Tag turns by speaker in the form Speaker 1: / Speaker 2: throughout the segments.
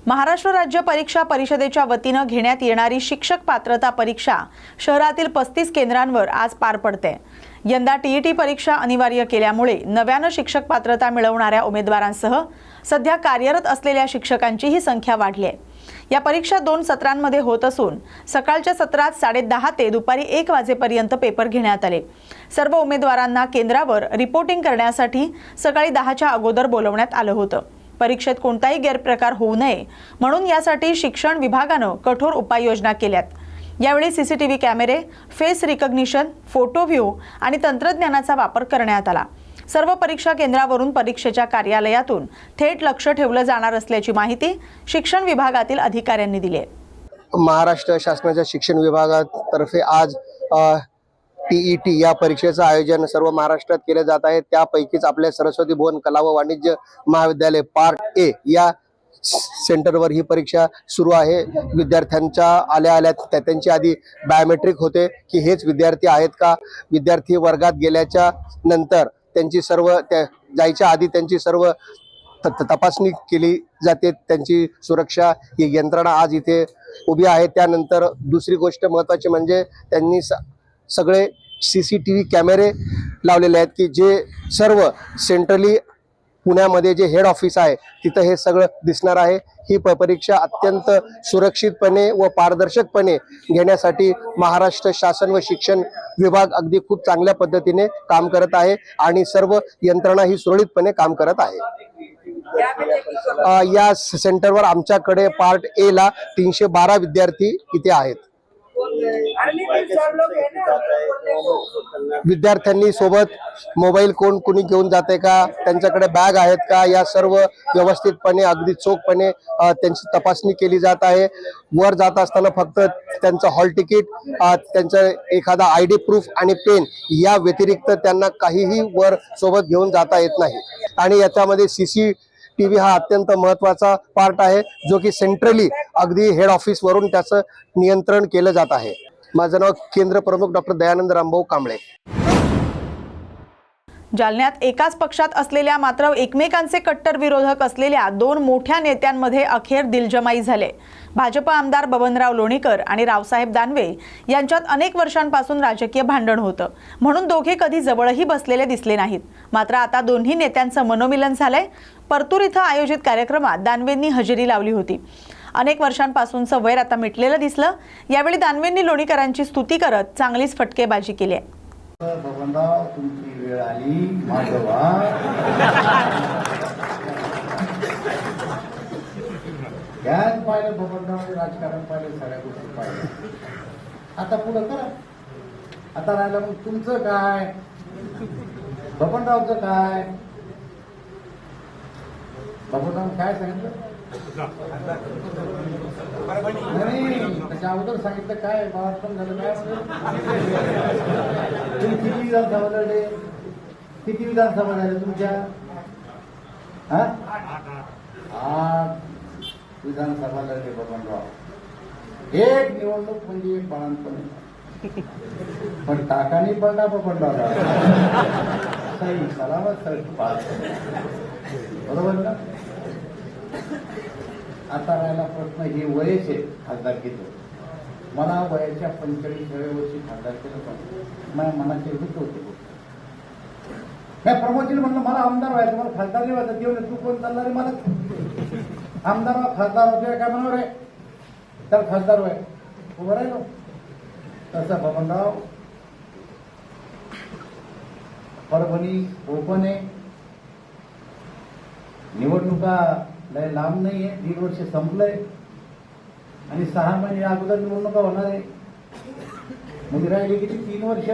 Speaker 1: महाराष्ट्र राज्य परीक्षा परिषदेच्या वतीने घेण्यात येणारी शिक्षक पात्रता परीक्षा शहरातील 35 केंद्रांवर आज पार पडते। यंदा टीईटी परीक्षा अनिवार्य केल्यामुळे नव्याने शिक्षक पात्रता मिळवणाऱ्या उमेदवारांसह सध्या कार्यरत असलेल्या शिक्षकांची ही संख्या वाढली आहे। या परीक्षा 2 सत्रांमध्ये होत असून सकाळच्या सत्रात 10:30 ते दुपारी 1 वाजेपर्यंत पेपर घेण्यात आले। सर्व उमेदवारांना केंद्रावर रिपोर्टिंग करण्यासाठी सकाळी 10च्या अगोदर बोलवण्यात आलं होतं। परीक्षेत कोणताही गैरप्रकार होऊ नये म्हणून यासाठी शिक्षण विभागाने कठोर उपाययोजना केल्यात। यावेळी सीसीटीव्ही कॅमेरे, फेस रिकॉग्निशन, फोटो व्ह्यू आणि तंत्रज्ञानाचा वापर करण्यात आला। सर्व परीक्षा केंद्रावरून परीक्षेच्या कार्यालयातून थेट लक्ष ठेवलं जाणार असल्याची माहिती शिक्षण विभागातील अधिकाऱ्यांनी दिली आहे।
Speaker 2: महाराष्ट्र शासनाच्या शिक्षण विभागातर्फे आज टीईटी या परीक्षेचं आयोजन सर्व महाराष्ट्रात केले जात आहे। त्यापैकीच आपल्या सरस्वती भुवन कला व वाणिज्य महाविद्यालय पार्ट ए या सेंटरवर ही परीक्षा सुरू आहे। विद्यार्थ्यांच्या आल्या त्यांची आधी बायोमेट्रिक होते की हेच विद्यार्थी आहेत का। विद्यार्थी वर्गात गेल्याच्या नंतर त्यांची सर्व जायच्या आधी त्यांची सर्व तपासणी केली जाते। त्यांची सुरक्षा ही यंत्रणा आज इथे उभी आहे। त्यानंतर दुसरी गोष्ट महत्त्वाची म्हणजे त्यांनी सगळे सीसीटीव्ही कॅमेरे लावलेले आहेत की जे सर्व सेंट्रली पुण्यामध्ये जे हेड ऑफिस आहे तिथं हे सगळं दिसणार आहे। ही परीक्षा अत्यंत सुरक्षितपणे व पारदर्शकपणे घेण्यासाठी महाराष्ट्र शासन व शिक्षण विभाग अगदी खूप चांगल्या पद्धतीने काम करत आहे आणि सर्व यंत्रणा ही सुरळीतपणे काम करत आहे। या सेंटरवर आमच्याकडे पार्ट ए ला 312 विद्यार्थी इथे आहेत। विद्यार्थ्यांनी सोबत मोबाईल कोणी घेऊन जाते का, त्यांच्याकडे बॅग आहेत का, या सर्व व्यवस्थितपणे अगदी चोखपणे त्यांची तपासणी केली जात आहे। वर जात असताना फक्त त्यांचं हॉल तिकीट, त्यांचं एखादा आयडी प्रूफ आणि पेन या व्यतिरिक्त त्यांना काहीही वर सोबत घेऊन जाता येत नाही। आणि याच्यामध्ये सीसीटीव्ही हा अत्यंत महत्त्वाचा पार्ट आहे जो की सेंट्रली अगदी हेड ऑफिस वरून त्याचं नियंत्रण केलं जात आहे। माझं नाव केंद्र प्रमुख डॉक्टर दयानंद रामभाऊ कांबळे।
Speaker 1: जालन्यात एकाच पक्षात असलेल्या मात्र एकमेकांचे कट्टर विरोधक असलेल्या 2 मोठ्या नेत्यांमध्ये अखेर दिलजमाई झाले। भाजप आमदार बबनराव लोणीकर आणि रावसाहेब दानवे यांच्यात अनेक वर्षांपासून राजकीय भांडण होतं, म्हणून दोघे कधी जवळही बसलेले दिसले नाहीत। मात्र आता दोन्ही नेत्यांचं मनोमिलन झालंय। परतूर इथं आयोजित कार्यक्रमात दानवेंनी हजेरी लावली होती। अनेक वर्षांपासूनचं वैर आता मिटलेलं दिसलं। यावेळी दानवेंनी लोणीकरांची स्तुती करत चांगलीच फटकेबाजी केली आहे।
Speaker 3: बबनराव, तुमची वेळ आली, माधवा याच पाहिलं, बबनराव राजकारण पाहिलं, सगळ्या गोष्टी पाहिल्या। आता पुढं करा। आता राहिलं मग तुमचं काय, बबनरावचं काय। बबनराव काय सांगितलं नाही, त्याच्या अगोदर सांगितलं काय बाळापण झालं काय। तुम्ही किती विधानसभा लढले, किती विधानसभा झाल्या तुमच्या? 8 विधानसभा लढले बबनराव। एक निवडणूक म्हणजे एक बाळापण, पण टाकानी पडला बबनराव। सही सलामत बरोबर ना। आता राहिला प्रश्न हे वयाचे खासदार केलं। मला वयाच्या 45व्या वर्षी खासदार केलं, पण माझ्या मनाचे वृत्त होते। मी प्रमोदजी म्हणलं मला आमदार व्हायचं, मला खासदार नाही व्हायचं। तेवढे तू कोण चालणार आहे, मला आमदार खासदार होते काय म्हणणार आहे, तर खासदार व्हाय उभं राहिलो। तसं बबनराव परभणी ओपन आहे, निवडणुका लय लांब नाहीये, 1.5 वर्ष संपलंय आणि 6 महिने अगोदर निवडणुका होणार आहे। म्हणजे राहिली किती, 3 वर्ष।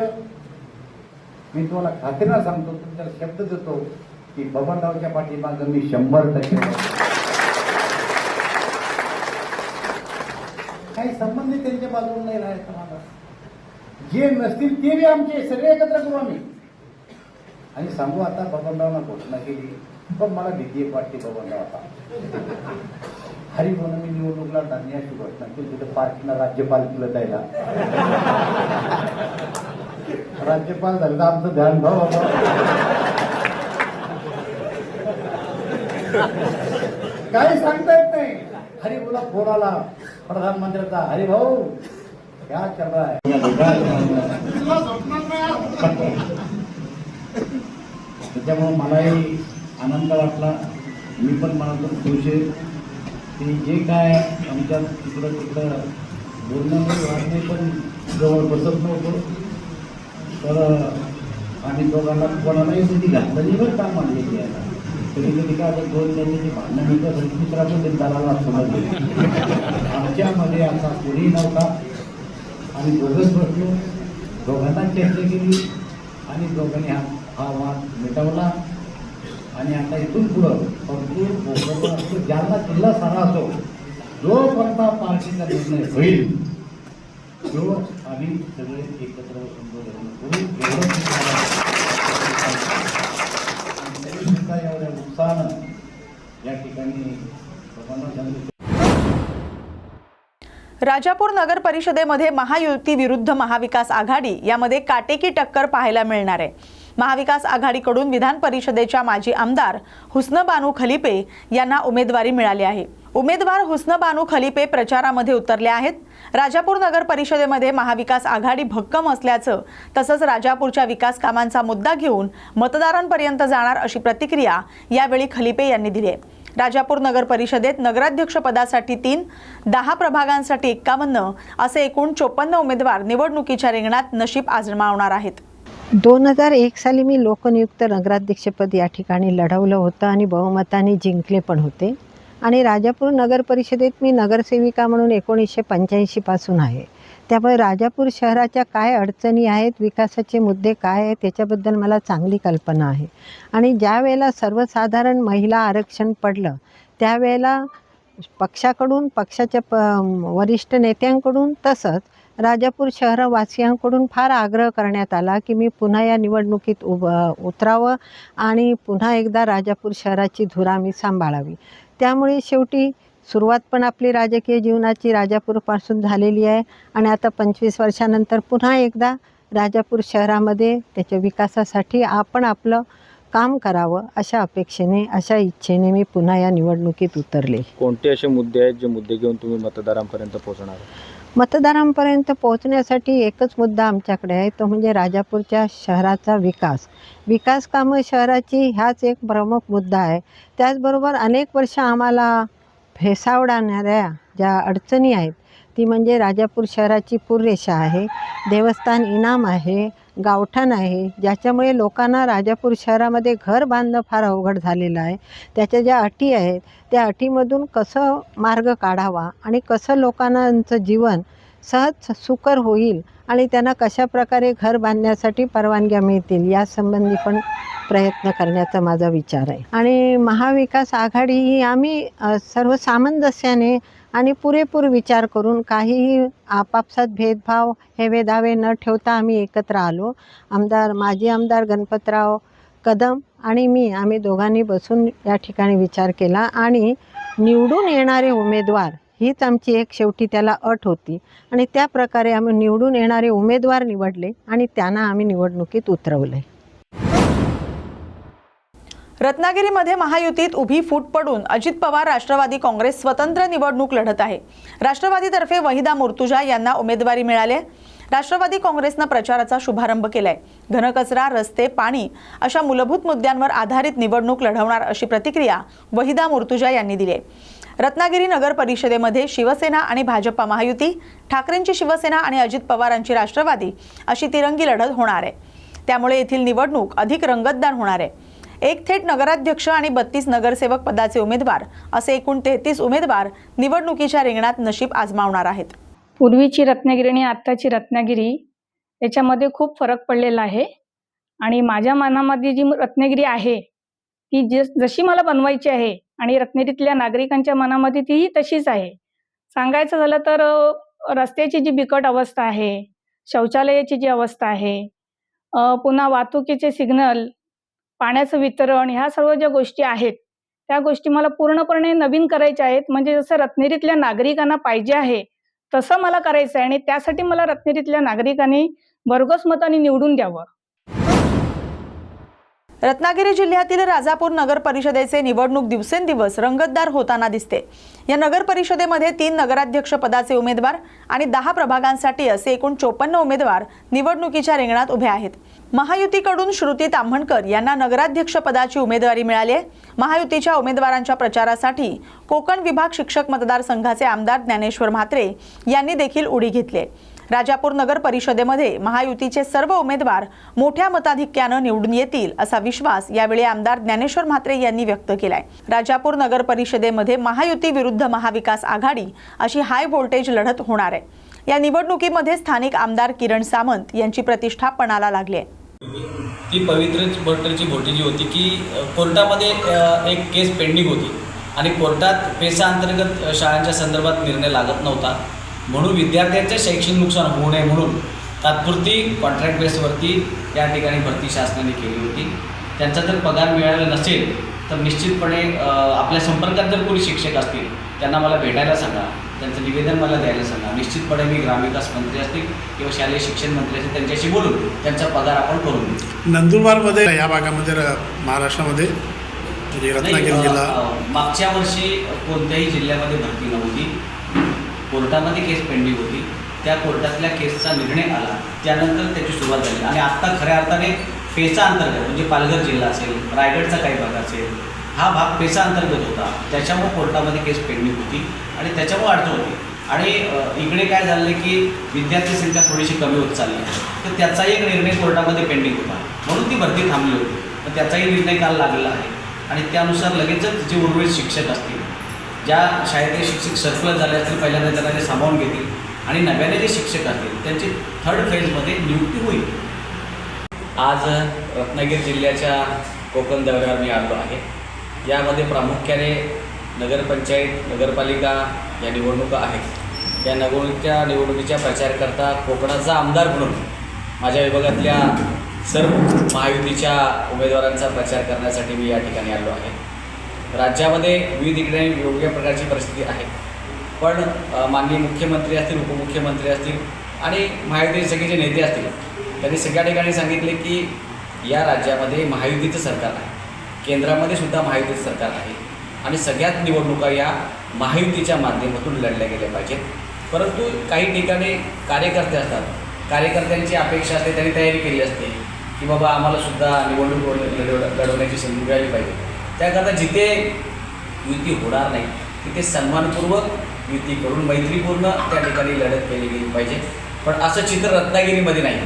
Speaker 3: मी तुम्हाला खात्रीनं सांगतो, तुमच्याला शब्द देतो की बबनरावच्या पाठीमागं मी 100% काही संबंधित त्यांच्या बाजूला नाही राहायचं। मला जे नसतील ते बी आमचे सगळे एकत्र करू आम्ही। आणि सांगू आता बबनरावना घोषणा केली, पण मला भीती एक वाटते बबनराव। आता हरिभवन मी निवडणूकला धान्याची घोषणा केली, तिथे पार्टीला राज्यपाल केलं जायला। राज्यपाल झालं तर आमचं ध्यान भाऊ काही सांगता येत नाही। हरिभाऊला फोन आला प्रधानमंत्र्याचा, हरिभाऊ क्या चल रहा है. त्याच्यामुळे मलाही आनंद वाटला. मी पण मनातून खुश आहे की जे काय आमच्या तिकडं बोलणं नाही वाटणे पण जवळ बसत नव्हतं, तर आम्ही दोघांना कोणालाही कधी घातलं नाही बरं का मानले की आता कधी कधी काय आता 2 नेत्याची भांडणं मिळतं दुसरा पण दलाला समजले. आमच्यामध्ये असा कोणी नव्हता. आम्ही दोघंच बसलो, दोघांना चर्चा केली आणि दोघांनी हा वाद मिटवला. आणि आता इथून पुढं भरपूर असतो, ज्यांना जिल्हा सारा असो, जो कोणता पार्टीचा निर्णय होईल तो आम्ही सगळे एकत्र करू. एवढ्या उत्साहानं या ठिकाणी सर्वांना सांगितलं.
Speaker 1: राजापूर नगर परिषदेमध्ये महायुती विरुद्ध महाविकास आघाडी यामध्ये काटेकी टक्कर पाहायला मिळणार आहे. महाविकास आघाडीकडून विधान परिषदेच्या माजी आमदार हुस्नबानू खलिपे यांना उमेदवारी मिळाली आहे. उमेदवार हुस्नबानू खलिपे प्रचारामध्ये उतरले आहेत. राजापूर नगर परिषदेमध्ये महाविकास आघाडी भक्कम असल्याचं तसंच राजापूरच्या विकास कामांचा मुद्दा घेऊन मतदारांपर्यंत जाणार अशी प्रतिक्रिया यावेळी खलिपे यांनी दिली आहे. राजापूर नगर परिषदेत नगराध्यक्ष पदासाठी 3, 10 प्रभागांसाठी 51 असे एकूण 54 उमेदवार निवडणुकीच्या रिंगणात नशीब आजमावणार आहेत.
Speaker 4: 2001 साली मी लोकनियुक्त नगराध्यक्षपद या ठिकाणी लढवलं होतं आणि बहुमताने जिंकले पण होते. आणि राजापूर नगर परिषदेत मी नगरसेविका म्हणून 1985 पासून आहे. त्यामुळे राजापूर शहराच्या काय अडचणी आहेत, विकासाचे मुद्दे काय आहेत त्याच्याबद्दल मला चांगली कल्पना आहे. आणि ज्या वेळेला सर्वसाधारण महिला आरक्षण पडलं त्यावेळेला पक्षाकडून, पक्षाच्या वरिष्ठ नेत्यांकडून तसंच राजापूर शहरवासियांकडून फार आग्रह करण्यात आला की मी पुन्हा या निवडणुकीत उतरावं आणि पुन्हा एकदा राजापूर शहराची धुरा मी सांभाळावी. त्यामुळे शेवटी सुरुवात पण आपली राजकीय जीवनाची राजापूरपासून झालेली आहे आणि आता 25 वर्षानंतर पुन्हा एकदा राजापूर शहरामध्ये त्याच्या विकासासाठी आपण आपलं काम करावं अशा अपेक्षेने, अशा इच्छेने मी पुन्हा या निवडणुकीत उतरले.
Speaker 5: कोणते असे मुद्दे आहेत जे मुद्दे घेऊन तुम्ही मतदारांपर्यंत पोहोचणार?
Speaker 4: मतदारांपर्यंत पोहोचण्यासाठी एकच मुद्दा आमच्याकडे आहे, तो म्हणजे राजापूरच्या शहराचा विकास कामं शहराची ह्याच एक प्रमुख मुद्दा आहे. त्याचबरोबर अनेक वर्ष आम्हाला भेसावणाऱ्या ज्या अडचणी आहेत ती म्हणजे राजापूर शहराची पूररेषा आहे, देवस्थान इनाम आहे, गावठाण आहे, ज्याच्यामुळे लोकांना राजापूर शहरामध्ये घर बांधणं फार अवघड झालेलं आहे. त्याच्या ज्या अटी आहेत त्या अटीमधून कसं मार्ग काढावा आणि कसं लोकांचं जीवन सहज सुकर होईल आणि त्यांना कशाप्रकारे घर बांधण्यासाठी परवानग्या मिळतील यासंबंधी पण प्रयत्न करण्याचा माझा विचार आहे. आणि महाविकास आघाडी ही आम्ही सर्व सामंजस्याने आणि पुरेपूर विचार करून काहीही आपापसात भेदभाव हेवे दावे न ठेवता आम्ही एकत्र आलो. माजी आमदार गणपतराव कदम आणि मी आम्ही दोघांनी बसून या ठिकाणी विचार केला आणि निवडून येणारे उमेदवार हीच आमची एक शेवटी त्याला अट होती आणि त्या प्रकारे आम्ही निवडून येणारे उमेदवार निवडले आणि त्यांना आम्ही निवडणुकीत उतरवले.
Speaker 1: रत्नागिरीमध्ये महायुतीत उभी फूट पडून अजित पवार राष्ट्रवादी काँग्रेस स्वतंत्र निवडणूक लढत आहे. राष्ट्रवादीतर्फे वहिदा मुर्तुजा यांना उमेदवारी मिळाली. राष्ट्रवादी काँग्रेसनं प्रचाराचा शुभारंभ केलाय. घनकचरा, रस्ते, पाणी अशा मूलभूत मुद्द्यांवर आधारित निवडणूक लढवणार अशी प्रतिक्रिया वहिदा मुर्तुजा यांनी दिली आहे. रत्नागिरी नगर परिषदेमध्ये शिवसेना आणि भाजपा महायुती, ठाकरेंची शिवसेना आणि अजित पवारांची राष्ट्रवादी अशी तिरंगी लढत होणार आहे. त्यामुळे येथील निवडणूक अधिक रंगतदार होणार आहे. एक थेट नगराध्यक्ष आणि 32 नगरसेवक पदाचे उमेदवार असे एकूण 33 उमेदवार निवडणुकीच्या रिंगणात नशीब आजमावणार आहेत.
Speaker 6: पूर्वीची रत्नागिरी आणि आत्ताची रत्नागिरी याच्यामध्ये खूप फरक पडलेला आहे आणि माझ्या मनामध्ये जी रत्नागिरी आहे ती जशी मला बनवायची आहे आणि रत्नागिरीतल्या नागरिकांच्या मनामध्ये तीही तशीच आहे. सांगायचं झालं तर रस्त्याची जी बिकट अवस्था आहे, शौचालयाची जी अवस्था आहे, पुन्हा वाहतुकीचे सिग्नल, पाण्याचं वितरण, ह्या सर्व ज्या गोष्टी आहेत त्या गोष्टी मला पूर्णपणे नवीन करायच्या आहेत. म्हणजे जसं रत्नागिरीतल्या नागरिकांना पाहिजे आहे तसं मला करायचं आहे आणि त्यासाठी मला रत्नागिरीतल्या नागरिकांनी भरघोस मताने निवडून द्यावं.
Speaker 1: रत्नागिरी जिल्ह्यातील राजापूर नगर परिषदेचे निवडणूक दिवसेंदिवस रंगतदार होताना दिसते। या नगर परिषदेमध्ये 3 नगराध्यक्ष पदाचे उमेदवार आणि 10 प्रभागांसाठी असे एकूण 54 उमेदवार निवडणुकीच्या रिंगणात उभे आहेत। महायुतीकडून श्रुती ताम्हणकर यांना नगराध्यक्ष पदाची उमेदवारी मिळाली आहे। महायुतीच्या उमेदवारांच्या प्रचारासाठी कोकण विभाग शिक्षक मतदारसंघाचे आमदार ज्ञानेश्वर म्हात्रे यांनी देखील उडी घेतली आहे। राजापूर नगर परिषदेमध्ये महायुतीचे सर्व उमेदवार मोठ्या मताधिक्याने निवडून येतील असा विश्वास यावेळी आमदार ज्ञानेश्वर म्हात्रे यांनी व्यक्त केलाय। राजापूर नगर परिषदेमध्ये महायुती विरुद्ध महाविकास आघाडी अशी हाय व्होल्टेज लढत होणार आहे। या निवडणुकीमध्ये स्थानिक आमदार किरण सामंत यांची प्रतिष्ठा पणाला लागली आहे।
Speaker 7: ती पवित्रची भोटी जी होती की कोर्टामध्ये एक केस पेंडिंग होती आणि कोर्टात पेसा अंतर्गत शाळांच्या संदर्भात निर्णय लागत नव्हता, म्हणून विद्यार्थ्यांचे शैक्षणिक नुकसान होऊ नये म्हणून तात्पुरती कॉन्ट्रॅक्ट बेसवरती या ठिकाणी भरती शासनाने केली होती। त्यांचा जर पगार मिळाला नसेल तर निश्चितपणे आपल्या संपर्कात जर कोणी शिक्षक असतील त्यांना मला भेटायला सांगा, त्यांचं निवेदन मला द्यायला सांगा। निश्चितपणे मी ग्रामविकास मंत्री असतील किंवा शालेय शिक्षण मंत्री असतील त्यांच्याशी बोलून त्यांचा पगार आपण करून देऊ।
Speaker 8: नंदुरबारमध्ये या भागामध्ये महाराष्ट्रामध्ये म्हणजे रत्नागिरी जिल्हा
Speaker 7: मागच्या वर्षी कोणत्याही जिल्ह्यामध्ये भरती नव्हती, कोर्टामध्ये केस पेंडिंग होती। त्या कोर्टातल्या केसचा निर्णय आला, त्यानंतर त्याची सुरुवात झाली आणि आत्ता खऱ्या अर्थाने पेसा अंतर्गत म्हणजे पालघर जिल्हा असेल, रायगडचा काही भाग असेल, हा भाग पेसा अंतर्गत होता, त्याच्यामुळे कोर्टामध्ये केस पेंडिंग होती आणि त्याच्यामुळे अडचण होती। आणि इकडे काय झालं की विद्यार्थी संख्या थोडीशी कमी होत चालली आहे, तर त्याचाही एक निर्णय कोर्टामध्ये पेंडिंग होता, म्हणून ती भरती थांबली होती। तर त्याचाही निर्णय काल लागलेला आहे आणि त्यानुसार लगेचच जे उर्वरित शिक्षक असतील, ज्या शाळेतले शिक्षक सर्कुलर झाले असतील पहिल्यांदा त्यांना ते सामावून घेतील आणि नव्याने जे शिक्षक असतील त्यांची 3rd फेजमध्ये नियुक्ती होईल। आज रत्नागिरी जिल्ह्याच्या कोकण दौऱ्यावर मी आलो आहे। यामध्ये प्रामुख्याने नगरपंचायत, नगरपालिका या निवडणुका आहेत। या निवडणुकीच्या प्रचारकर्ता कोकणाचा आमदार म्हणून माझ्या विभागातल्या सर्व महायुतीच्या उमेदवारांचा प्रचार करण्यासाठी मी या ठिकाणी आलो आहे। राज्यामध्ये विविध ठिकाणी वेगवेगळ्या प्रकारची परिस्थिती आहे, पण माननीय मुख्यमंत्री असतील, उपमुख्यमंत्री असतील आणि महायुतीचे सगळे जे नेते असतील त्यांनी सगळ्या ठिकाणी सांगितले की या राज्यामध्ये महायुतीचं सरकार आहे, केंद्रामध्ये सुद्धा महायुतीचं सरकार आहे आणि सगळ्यात निवडणुका या महायुतीच्या माध्यमातून लढल्या गेल्या पाहिजेत। परंतु काही ठिकाणी कार्यकर्ते असतात, कार्यकर्त्यांची अपेक्षा असते, त्यांनी तयारी केली असते की बाबा आम्हाला सुद्धा निवडणूक लढवण्याची संधी मिळाली पाहिजे। त्याकरता जिथे युती होणार नाही तिथे सन्मानपूर्वक युती करून मैत्रीपूर्ण त्या ठिकाणी लढत केली गेली पाहिजे। पण असं चित्र रत्नागिरीमध्ये नाही।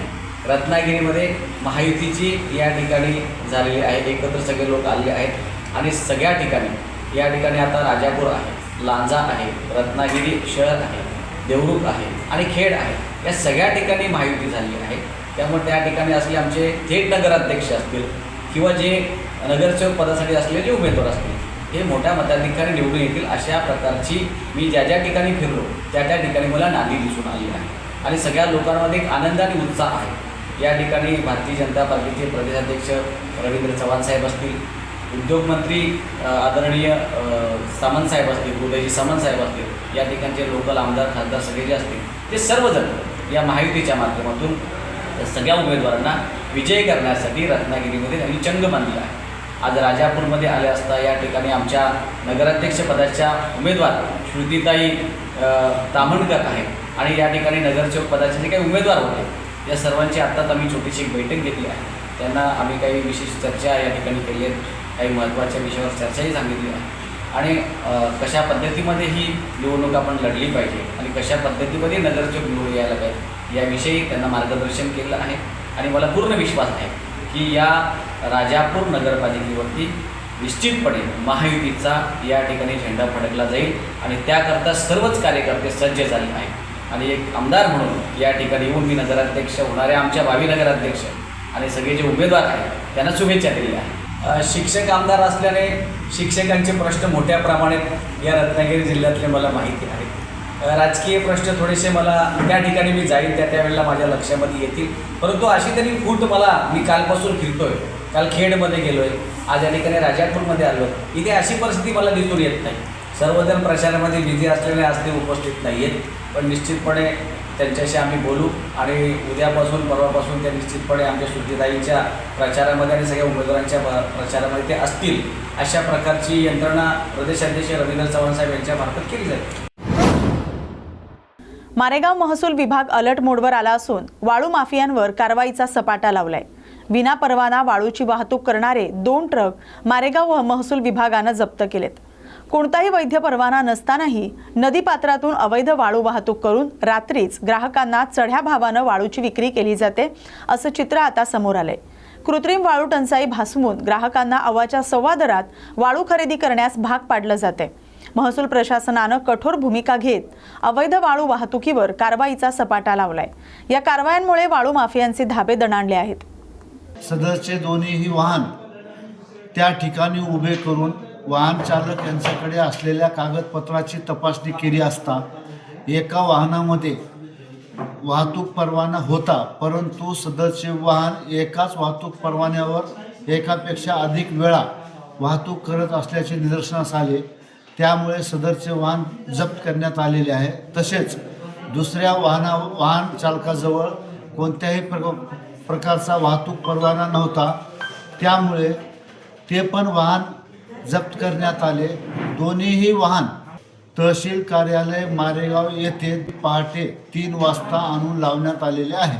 Speaker 7: रत्नागिरीमध्ये महायुतीची या ठिकाणी झालेली आहे, एकत्र सगळे लोक आलेले आहेत आणि सगळ्या ठिकाणी या ठिकाणी आता राजापूर आहे, लांजा आहे, रत्नागिरी शहर आहे, देवरुख आहे आणि खेड आहे, या सगळ्या ठिकाणी महायुती झालेली आहे। त्यामुळे त्या ठिकाणी असले आमचे थेट नगराध्यक्ष असतील किंवा जे नगरसेवक पदासाठी असलेले जे उमेदवार असतील हे मोठ्या मताधिक्याने निवडून येतील अशा प्रकारची मी ज्या ज्या ठिकाणी फिरलो त्या त्या ठिकाणी मला नांदी दिसून आली आहे आणि सगळ्या लोकांमध्ये एक आनंद आणि उत्साह आहे। या ठिकाणी भारतीय जनता पार्टीचे प्रदेशाध्यक्ष रवींद्र चव्हाण साहेब असतील, उद्योगमंत्री आदरणीय सामंत साहेब असतील, उदयजी सामंत साहेब असतील, या ठिकाणचे लोकल आमदार खासदार सगळे जे असतील ते सर्वजण या महायुतीच्या माध्यमातून सगळ्या उमेदवारांना विजयी करण्यासाठी रत्नागिरीमध्ये त्यांनी चंग बांधला आहे। आज राजापूरमध्ये आले असता या ठिकाणी आमच्या नगराध्यक्षपदाच्या उमेदवार श्रुतीताई ताम्हणकर आहेत आणि या ठिकाणी नगरसेवक पदाचे जे काही उमेदवार होते या सर्वांची आत्ताच आम्ही छोटीशी एक बैठक घेतली आहे। त्यांना आम्ही काही विशेष चर्चा या ठिकाणी केली आहेत, काही महत्त्वाच्या विषयावर चर्चाही सांगितली आहे आणि कशा पद्धतीमध्ये ही निवडणूक आपण लढली पाहिजे आणि कशा पद्धतीमध्ये नगरसेवक निवडून यायला पाहिजे याविषयी त्यांना मार्गदर्शन केलं आहे आणि मला पूर्ण विश्वास आहे की या राजापूर नगरपालिकेवरती निश्चितपणे महायुतीचा या ठिकाणी झेंडा फडकला जाईल आणि त्याकरता सर्वच कार्यकर्ते सज्ज झाले आहेत आणि एक आमदार म्हणून या ठिकाणी येऊन मी नगराध्यक्ष होणाऱ्या आमच्या भावी नगराध्यक्ष आणि सगळे जे उमेदवार आहेत त्यांना शुभेच्छा दिल्या आहेत। शिक्षक आमदार असल्याने शिक्षकांचे प्रश्न मोठ्या प्रमाणात या रत्नागिरी जिल्ह्यातले मला माहिती आहेत। राजकीय प्रश्न थोडेसे मला त्या ठिकाणी मी जाईल त्यावेळेला माझ्या लक्षामध्ये येतील, परंतु अशी तरी फूट मी कालपासून फिरतोय, काल खेडमध्ये गेलोय, आज या ठिकाणी राजापूरमध्ये आलो, इथे अशी परिस्थिती मला दिसून येत नाही। सर्वजण प्रचारामध्ये बिझी असलेले आज ते उपस्थित नाही आहेत, पण निश्चितपणे त्यांच्याशी आम्ही बोलू आणि उद्यापासून परवापासून ते निश्चितपणे आमच्या सुट्टीताईच्या प्रचारामध्ये आणि सगळ्या उमेदवारांच्या प्रचारामध्ये ते असतील अशा प्रकारची यंत्रणा प्रदेशाध्यक्ष रवींद्र चव्हाण साहेब यांच्या मार्फत केली जाईल.
Speaker 1: मारेगाव महसूल विभाग अलर्ट मोडवर आला असून वाळू माफियांवर कारवाईचा सपाटा लावलाय. विना परवाना वाळूची वाहतूक करणारे 2 ट्रक मारेगाव महसूल विभागानं जप्त केलेत. कोणताही वैध परवाना नसतानाही नदीपात्रातून अवैध वाळू वाहतूक करून रात्रीच ग्राहकांना चढ्या भावानं वाळूची विक्री केली जाते असं चित्र आता समोर आलंय. कृत्रिम वाळू टंचाई भासवून ग्राहकांना अवाच्या सव्वा दरात वाळू खरेदी करण्यास भाग पाडलं जाते. महसूल प्रशासनानं कठोर भूमिका घेत अवैध वाळू वाहतुकीवर कारवाईचा सपाटा लावलाय. या कारवायांमुळे वाळू माफियांचे धाबे दणाणले आहेत.
Speaker 3: सदरचे दोन्हीही वाहन त्या ठिकाणी उभे करून वाहन चालक यांच्याकडे असलेल्या कागदपत्राची तपासणी केली असता एका वाहनामध्ये वाहतूक परवाना होता, परंतु सदरचे वाहन एकाच वाहतूक परवान्यावर एकापेक्षा अधिक वेळा वाहतूक करत असल्याचे निदर्शनास आले. त्यामुळे सदरचे वाहन जप्त करण्यात आलेले आहे. तसेच दुसऱ्या वाहन चालकाजवळ कोणत्याही प्रकारचा वाहतूक परवाना नव्हता, त्यामुळे ते पण वाहन जप्त करण्यात आले. दोन्हीही वाहन तहसील कार्यालय मारेगाव येथे पहाटे 3 वाजता आणून लावण्यात आलेले आहे.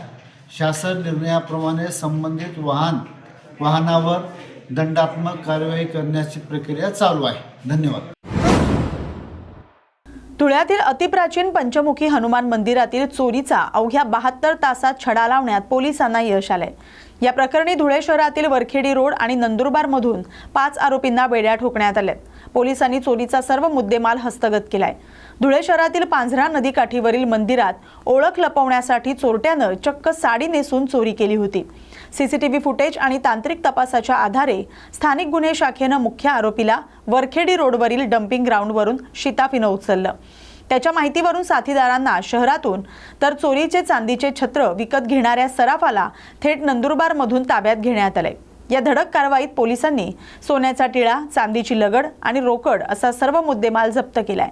Speaker 3: शासन निर्णयाप्रमाणे संबंधित वाहनावर दंडात्मक कारवाई करण्याची प्रक्रिया चालू आहे. धन्यवाद.
Speaker 1: धुळ्यातील अतिप्राचीन पंचमुखी हनुमान मंदिरातील चोरीचा अवघ्या 72 तासात छडा लावण्यात पोलिसांना यश आलंय. या प्रकरणी धुळे शहरातील वरखेडी रोड आणि नंदुरबारमधून 5 आरोपींना बेड्या ठोकण्यात आल्यात. पोलिसांनी चोरीचा सर्व मुद्देमाल हस्तगत केलाय. धुळे शहरातील पांझरा नदीकाठीवरील मंदिरात ओळख लपवण्यासाठी चोरट्यानं चक्क साडी नेसून चोरी केली होती. सीसीटीव्ही फुटेज आणि तांत्रिक तपासाच्या आधारे स्थानिक गुन्हे शाखेनं मुख्य आरोपीला वरखेडी रोडवरील डम्पिंग ग्राउंडवरून शिताफीनं उचललं. त्याच्या माहितीवरून साथीदारांना शहरातून तर चोरीचे चांदीचे छत्र विकत घेणाऱ्या सराफाला थेट नंदुरबारमधून ताब्यात घेण्यात आले. या धडक कारवाईत पोलिसांनी सोन्याचा टिळा, चांदीची लगड आणि रोकड असा सर्व मुद्देमाल जप्त केलाय.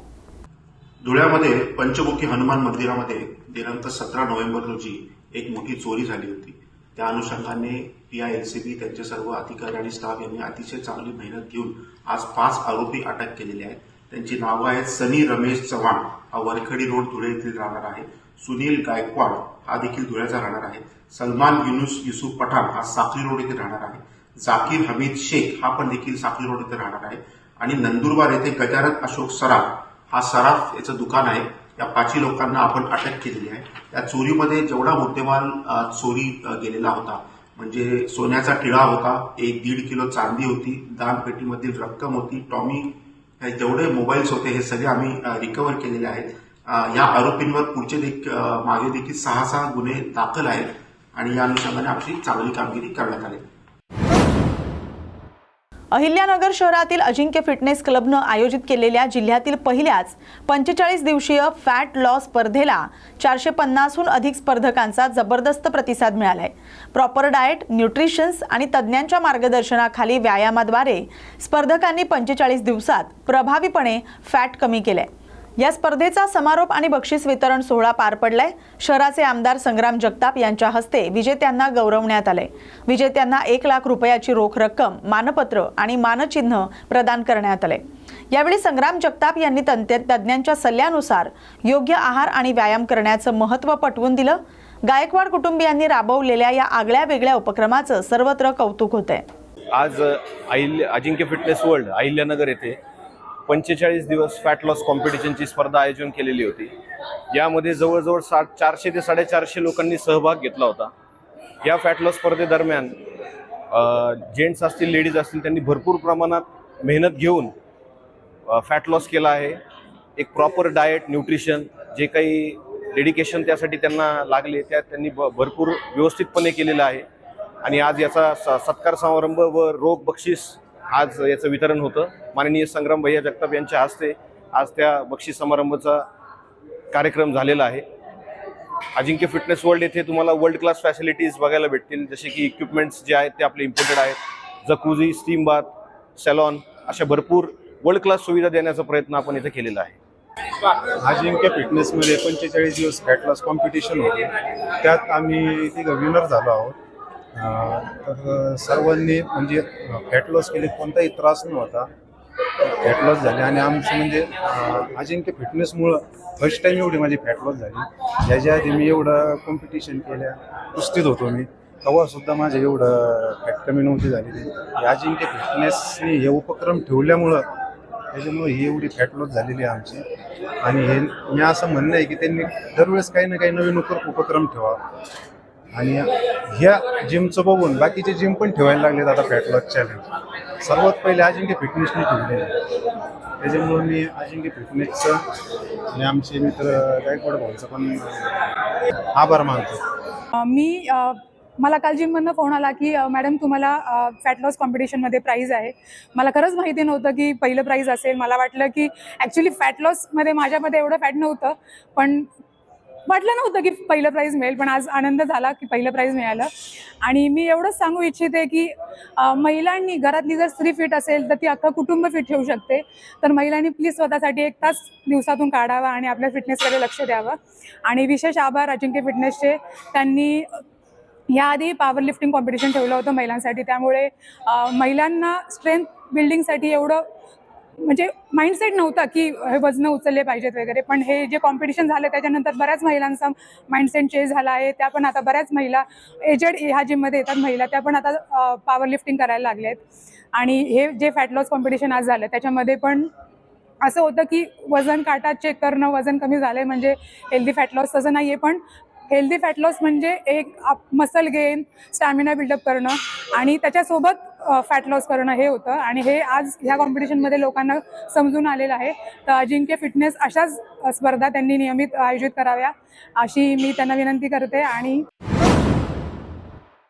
Speaker 9: धुळ्यामध्ये पंचमुखी हनुमान मंदिरामध्ये दिनांक 17 नोव्हेंबर रोजी एक मोठी चोरी झाली होती. त्या अनुषंगाने PILCB त्यांचे सर्व अधिकारी आणि स्टाफ यांनी अतिशय चांगली मेहनत घेऊन आज 5 आरोपी अटक केलेले आहेत. त्यांची नावं आहेत सनी रमेश चव्हाण, हा वरखेडी रोड धुळे येथील राहणार आहे. सुनील गायकवाड हा देखील धुळ्याचा राहणार आहे. सलमान युसूफ पठाण हा साखरी रोड येथे राहणार आहे. जाकीर हमीद शेख हा पण देखील साखरी रोड येथे राहणार आहे. आणि नंदुरबार येथे गजानन अशोक सराफ हा सराफ याचं दुकान आहे. या 5 लोकांना आपण अटक केलेली आहे. या चोरीमध्ये जेवढा मुद्देमाल चोरी गेलेला होता म्हणजे सोन्याचा टिळा होता, 1.5 किलो चांदी होती, दानपेटीमधील रक्कम होती, टॉमी जेवढे मोबाईल्स होते हे सगळे आम्ही रिकव्हर केलेले आहेत. या आरोपींवर पुढचे मागे देखील 6 गुन्हे दाखल आहेत आणि या अनुषंगाने आपली चांगली कामगिरी करण्यात आली.
Speaker 1: अहिल्यानगर शहरातील अजिंक्य फिटनेस क्लबनं आयोजित केलेल्या जिल्ह्यातील पहिल्याच 45 दिवसीय फॅट लॉस स्पर्धेला 450हून अधिक स्पर्धकांचा जबरदस्त प्रतिसाद मिळालाय. प्रॉपर डाएट, न्यूट्रिशन्स आणि तज्ज्ञांच्या मार्गदर्शनाखाली व्यायामाद्वारे स्पर्धकांनी 45 दिवसात प्रभावीपणे फॅट कमी केले. या स्पर्धेचा समारोप आणि बक्षीस वितरण सोहळा पार पडलाय. शहराचे आमदार संग्राम जगताप यांच्या हस्ते विजेत्यांना गौरवण्यात आले. विजेत्यांना 1 लाख रुपयाची रोख रक्कम, मानपत्र आणि मानचिन्ह प्रदान करण्यात आले. यावेळी संग्राम जगताप यांनी तज्ज्ञांच्या सल्ल्यानुसार योग्य आहार आणि व्यायाम करण्याचं महत्त्व पटवून दिलं. गायकवाड कुटुंबियांनी राबवलेल्या या आगळ्या वेगळ्या उपक्रमाचं सर्वत्र कौतुक होतंय.
Speaker 10: आज अजिंक्य फिटनेस वर्ल्ड अहिल्यानगर येथे 45 दिवस फॅट लॉस कॉम्पिटिशनची स्पर्धा आयोजन केलेली होती. यामध्ये जवळजवळ 400 ते 450 लोकांनी सहभाग घेतला होता. या फॅट लॉस स्पर्धेदरम्यान जेंट्स असतील, लेडीज असतील, त्यांनी भरपूर प्रमाणात मेहनत घेऊन फॅट लॉस केला आहे. एक प्रॉपर डाएट, न्यूट्रिशन, जे काही डेडिकेशन त्यासाठी त्यांना लागले त्या त्यांनी भरपूर व्यवस्थितपणे केलेलं आहे. आणि आज याचा सत्कार समारंभ व रोख बक्षीस आज याचं वितरण होतं. माननीय संग्राम भैया जगताप यांच्या हस्ते आज त्या बक्षीस समारंभाचा कार्यक्रम झालेला आहे. अजिंक्य फिटनेस वर्ल्ड येथे तुम्हाला वर्ल्ड क्लास फॅसिलिटीज बघायला भेटतील, जसे की इक्विपमेंट्स जे आहेत ते आपले इम्पोर्टेड आहेत. जकुझी, स्टीम बाथ, सॅलॉन अशा भरपूर वर्ल्ड क्लास सुविधा देण्याचा प्रयत्न आपण इथे केलेला आहे.
Speaker 8: अजिंक्य फिटनेसमध्ये 45 दिवस फॅट लॉस कॉम्पिटिशन होते. त्यात आम्ही तिघं विनर झालो आहोत. तर सर्वांनी म्हणजे फॅट लॉस केले, कोणताही त्रास नव्हता. फॅट लॉस झाले आणि आमचं म्हणजे अजिंक्य फिटनेसमुळं फर्स्ट टाईम एवढी माझी फॅट लॉस झाली. याच्या आधी मी एवढं कॉम्पिटिशन केल्या, कुस्तीत होतो मी, तेव्हासुद्धा माझं एवढं फॅट कमी नव्हती झालेली. अजिंक्य फिटनेसने हे उपक्रम ठेवल्यामुळं त्याच्यामुळे ही एवढी फॅट लॉस झालेली आहे आमची. आणि हे मी असं म्हणणं आहे की त्यांनी दरवेळेस काही ना काही नवीन उपक्रम ठेवा. आणि ह्या जिमचं बघून बाकीचे जिम पण ठेवायला लागलेत आता फॅट लॉस चॅलेंज. सर्वात पहिले अजिंक्य फिटनेसने ठेवले आहे. त्याच्यामुळं मी अजिंक्य फिटनेसचं आणि आमचे मित्र गायकवाड भाऊंचा पण आभार मानतो.
Speaker 11: मला काल जिममधनं फोन आला की मॅडम तुम्हाला फॅट लॉस कॉम्पिटिशनमध्ये प्राईज आहे. मला खरंच माहिती नव्हतं की पहिलं प्राईज असेल. मला वाटलं की ॲक्च्युली फॅट लॉसमध्ये माझ्यामध्ये एवढं फॅट नव्हतं, पण वाटलं नव्हतं की पहिलं प्राईज मिळेल. पण आज आनंद झाला की पहिलं प्राईज मिळालं. आणि मी एवढंच सांगू इच्छिते की महिलांनी, घरातली जर स्त्री फिट असेल तर ती अख्खं कुटुंब फिट ठेवू शकते. तर महिलांनी प्लीज स्वतःसाठी 1 तास दिवसातून काढावा आणि आपल्या फिटनेसकडे लक्ष द्यावं. आणि विशेष आभार अजिंक्य फिटनेसचे. त्यांनी याआधी पॉवर लिफ्टिंग कॉम्पिटिशन ठेवलं होतं महिलांसाठी. त्यामुळे महिलांना स्ट्रेंथ बिल्डिंगसाठी एवढं म्हणजे माइंडसेट नव्हता की हे वजनं उचलले पाहिजेत वगैरे. पण हे जे कॉम्पिटिशन झालं त्याच्यानंतर बऱ्याच महिलांचा माइंडसेट चेंज झाला आहे. त्या पण आता बऱ्याच महिला एजेड ह्या जिममध्ये येतात महिला, त्या पण आता पॉवर लिफ्टिंग करायला लागल्या आहेत. आणि हे जे फॅट लॉस कॉम्पिटिशन आज झालं त्याच्यामध्ये पण असं होतं की वजन काटा चेक करणं, वजन कमी झालं म्हणजे हेल्दी फॅट लॉस, तसं नाही आहे. पण हेल्दी फॅट लॉस म्हणजे एक मसल गेन, स्टॅमिना बिल्डअप करणं आणि त्याच्यासोबत फॅट लॉस करणं हे होतं. आणि हे आज ह्या कॉम्पिटिशनमध्ये लोकांना समजून आलेलं आहे. तर अजिंक्य फिटनेस अशाच स्पर्धा त्यांनी नियमित आयोजित कराव्या अशी मी त्यांना विनंती करते. आणि